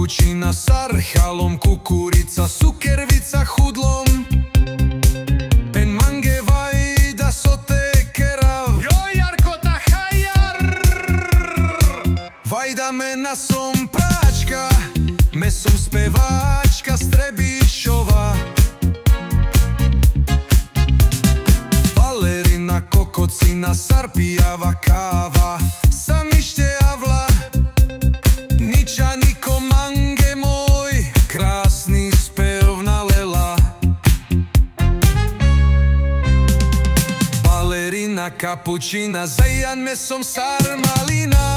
kapučina s arhalom, kukurica, sukervica hudlom, pen mange vajda sote kerav. Joj, Jarko, ta hajar! Vajda mena som pračka, me som spevačka Strebišova. Balerina, kokocina, sarpijava kava, sam ište avla, niča niko mange moj, krasni spev nalela. Balerina, kapučina, zajan mesom sar malina.